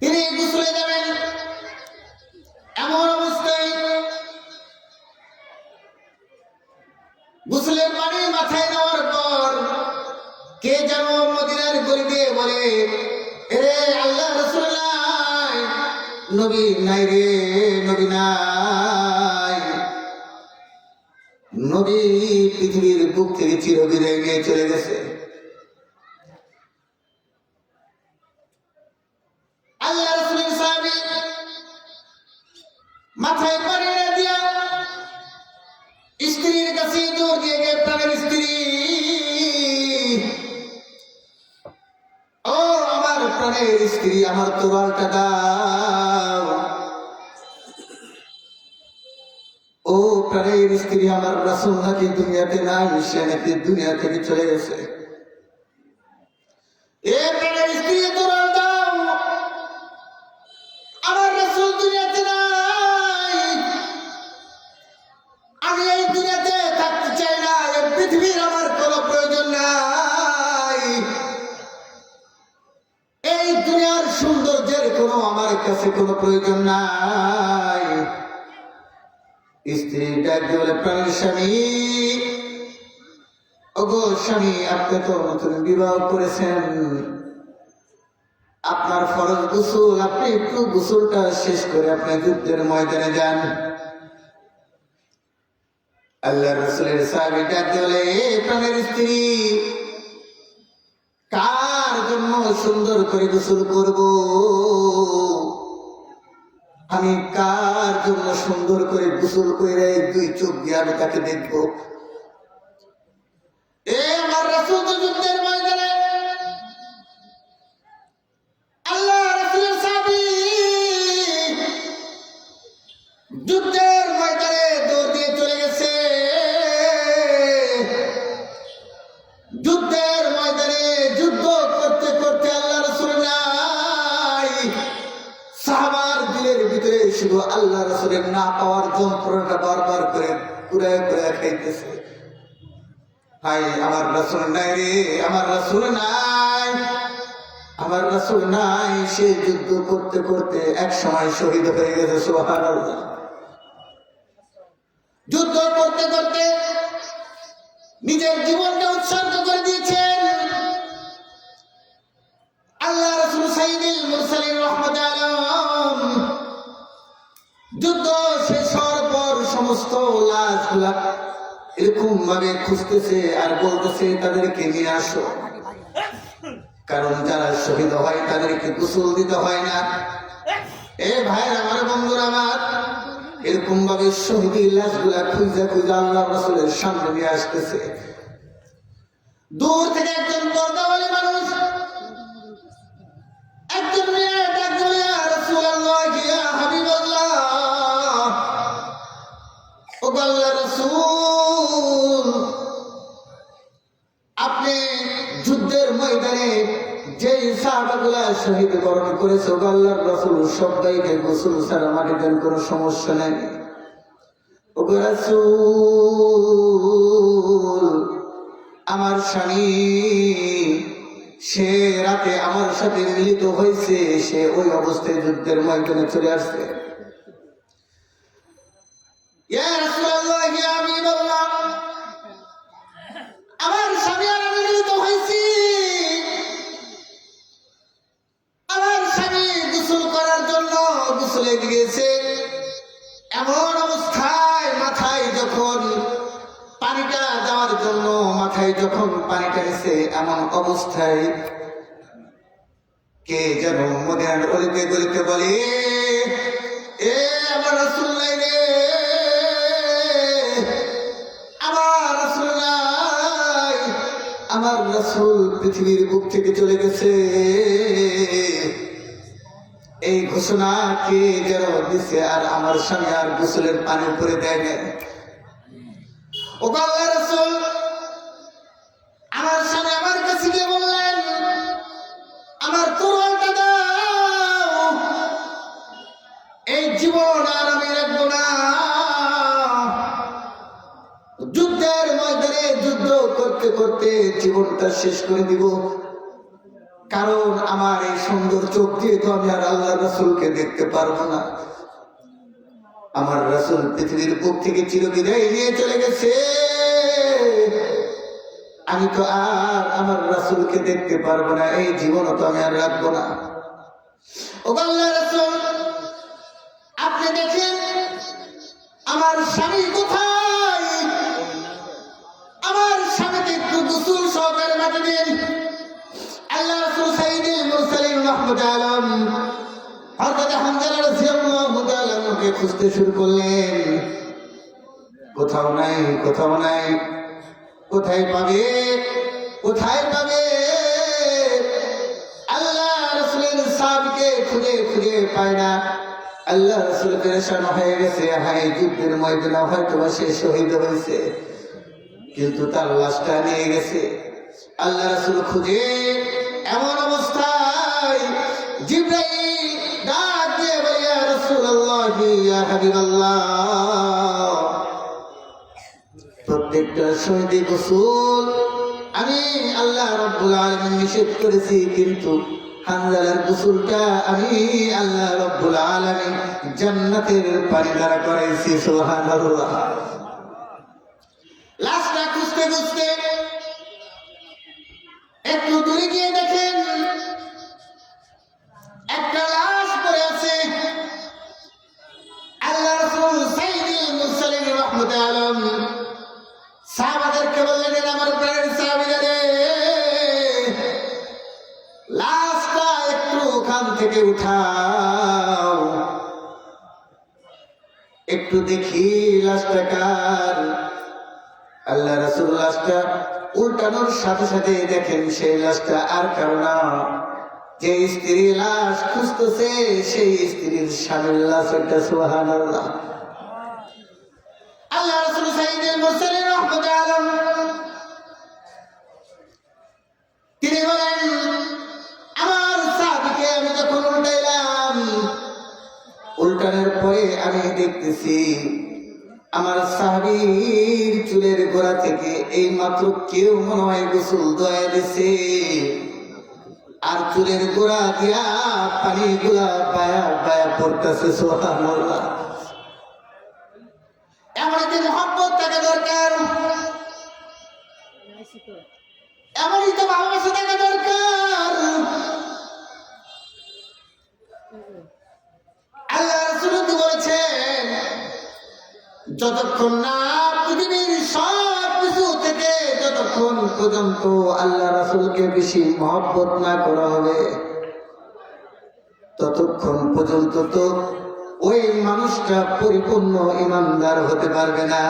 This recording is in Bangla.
তিনি গোসলে যাবেন। এমন অবস্থায় গোসলের পানি মাথায় নেওয়ার পর কে যেন মদিনার গলি দিয়ে বলে, এরে আল্লাহ রাসূল নাই, নবী নাই রে, নবী নাই, নবী পৃথিবীর বুক থেকে চিরবিদায় নিয়ে চলে গেছে। আল্লাহ রাসূলের সাহাবী মাথায় পানি না দিয়া স্ত্রীর কাছে দৌড় দিয়ে গিয়ে, প্রাণের স্ত্রী, ও আমার প্রাণের স্ত্রী, আমার তোরালটা দাও। ও প্রাণের স্ত্রী, আমার রাসূল নাকি দুনিয়াতে নাই, সে নাকি দুনিয়া থেকে চলে গেছে। এ প্রাণের স্ত্রী, তোরাল দাও, আমার রাসূল দুনিয়াতে নাই, আমি এই দুনিয়াতে থাকতে চাই না, এই পৃথিবীর আমার কোনো প্রয়োজন নাই, এই দুনিয়ার সৌন্দর্যের কোনো আমার কাছে কোনো প্রয়োজন নাই। স্ত্রী ডাক দিয়ে বলে, প্রাণের স্বামী, ওগো স্বামী, আপনি তো নতুন বিবাহ করেছেন, আপনার ফরজ গোসল, আপনি একটু গোসলটা শেষ করে আপনি যুদ্ধের ময়দানে যান। আল্লাহ রাসূলের সাহাবী ডাক দিয়ে বলে, প্রাণের স্ত্রী, কার জন্য সুন্দর করে গোসল করব? আমি কার জন্য সুন্দর করে গোসল করে দুই চোখ দিয়ে আমি তাকে দেখব? এ আমার রাসূল তো যুদ্ধের ময়দানে, আল্লাহ রাসূলের সাহাবী যুদ্ধের ময়দানে দৌড় দিয়ে চলে গেছে। যুদ্ধের ময়দানে যুদ্ধ করতে করতে আল্লাহ রাসূল নাই, সাহাবার দিলের ভিতরে শুধু আল্লাহ রাসূলের না পাওয়ার যন্ত্রণাটা বারবার করে কুড়ায় কুড়ায় খাইতেছে। হাই, আমার রাসূল নাই রে, আমার রাসূল নাই, আমার রাসূল নাই। সে যুদ্ধ করতে করতে এক সময় শহীদ হয়ে গেছে। সুবহানাল্লাহ। যুদ্ধ করতে করতে নিজের জীবনটা উৎসর্গ করে দিয়েছেন আল্লাহ রাসূল সাইয়্যিদুল মুরসালিন রাহমাতুল আলাইহি। যুদ্ধ শেষ হওয়ার পর সমস্ত লাশগুলা এরকম ভাবে খুঁজতেছে আর বলতেছে, তাদেরকে নিয়ে আসো, কারণ যারা শহীদ হয় তাদেরকে গোসল দিতে হয় না। এ ভাই আমার, বন্ধুরা আমার, এরকম ভাবে শহীদের লাশগুলা খুঁজে খুঁজে আল্লাহ রাসূলের সামনে নিয়ে আসতেছে। দূর থেকে একজন পর্দাওয়ালী মানুষ একজন মেয়ে ডাক দিল, ইয়া রাসূলুল্লাহ, ইয়া হাবিবাল্লাহ, ও আল্লাহর রাসূল, আপনি যুদ্ধের ময়দানে যেই সাহাবাগুলা শহীদ বরণ করেছে, ও আল্লাহর রাসূল, সবাইকে গোসল ছাড়া মাটি দেন, কোনো সমস্যা নেই। ও রাসূল, আমার স্বামী সে রাতে আমার সাথে মিলিত হয়েছে, সে ওই অবস্থায় যুদ্ধের ময়দানে চলে আসছে। ইয়া রাসূলুল্লাহ, ইয়া হাবিবাল্লাহ, আমার স্বামী আর আমি মিলিত হয়েছি, আমার স্বামী গোসল করার জন্য গোসলে গিয়েছে। এমন অবস্থায় মাথায় যখন পানিটা দেওয়ার জন্য মাথায় যখন পানিটা এসে, এমন অবস্থায় কে যেন মদিনার অলিতে গলিতে বলে, এ আমার রাসূল নাই রে, আমার রাসূল নাই, আমার রাসূল পৃথিবীর বুক থেকে চলে গেছে। এই ঘোষণা কে যেন দিছে, আর আমার স্বামী আর গোসলের পানি উপরে দেয় না। ও আল্লাহর রাসূল, আমার স্বামী আমার কাছে গিয়ে বললেন, আমার তরোয়ালটা দাও, এই জীবন আর আমি রাখবো না, যুদ্ধের ময়দানে যুদ্ধ করতে করতে জীবনটা শেষ করে দিব। কারণ আমার এই সুন্দর চোখ দিয়ে তো আমি আর আল্লাহ রাসূলকে দেখতে পারবো না। আমার রাসূল পৃথিবীর বুক থেকে চিরবিদায় নিয়ে চলে গেছে, আমি তো আর আমার রাসূলকে দেখতে পারবো না, এই জীবনও তো আমি আর রাখবো না। ও আল্লাহর রাসূল, আপনি দেখেন আমার স্বামী কোথায়, আমার স্বামীকে একটু গোসল সহকারে মাটি দিন। আল্লাহ রাসূল সাইয়্যিদুল মুরসালিন রাহমাতুল্লাহ আলাইহি হযরত হামজা রাদিয়াল্লাহু তাআলা কে খুঁজতে শুরু করলেন। কোথাও নাই, কোথাও নাই, কোথায় পাবে, কোথায় পাবে? আল্লাহ রাসূলের সাহাবীকে খুঁজে খুঁজে পায় না। আল্লাহ রাসূল পেরেশান হয়ে গেছে, হায় যুদ্ধের ময়দানে হয়তো সে শহীদ হয়েছে, কিন্তু তার লাশটা নিয়ে গেছে। আল্লাহ রাসূল খুঁজে এমন অবস্থায় জিবরাইল ডাক দিয়ে বলে, ইয়া রাসূলুল্লাহ, ইয়া হাবিবাল্লাহ, প্রত্যেকটা শহীদের গোসল আমি আল্লাহ রাব্বুল আলামিন নিষেধ করেছি, কিন্তু হানজালার গোসলটা আমি আল্লাহ রাব্বুল আলামিন জান্নাতের পানি দ্বারা করাইছি। সুবহানাল্লাহ। লাশটা খুঁজতে খুঁজতে একটু দূরে গিয়ে দেখেন একটা লাশ পড়ে আছে। আল্লাহ রাসূল সাইয়্যিদুল মুরসালিন রাহমাতুল্লাহ আলাইহি সাহাবাদেরকে বললেন, আমার প্রাণের সাহাবীরা রে, লাশটা একটু ওখান থেকে উঠাও, একটু দেখি লাশটা কার। আল্লাহ রাসূল লাশটা উল্টানোর সাথে সাথে দেখেন সেই লাশটা আর কারো না, যে স্ত্রী লাশ খুঁজতেছে সেই স্ত্রীর স্বামীর লাশ। একটা সুবহানাল্লাহ। আল্লাহ রাসূল সাইয়্যিদুল মুরসালিন রাহমাতুল্লাহ আলাইহি তিনি বলেন, আমার সাহাবীকে আমি যখন উল্টাইলাম, উল্টানোর পরে আমি দেখতেছি আমার সাহাবীর চুলের গোড়া থেকে এই মাত্র কেউ মনে হয় গোসল দোয়া দিছে, আর চুলের গোড়া দিয়া পানিগুলা বায়া বায়া পড়তেছে। সুবহানাল্লাহ। এমনই মহব্বত থাকা দরকার, এমনই তো ভালোবাসা থাকা দরকার। আল্লাহ রাসূল বলেছেন, যতক্ষণ না পৃথিবীর সব কিছু থেকে যতক্ষণ পর্যন্ত আল্লাহ রাসূলকে বেশি মহব্বত না করা হবে, ততক্ষণ পর্যন্ত তো ওই মানুষটা পরিপূর্ণ ঈমানদার হতে পারবে না।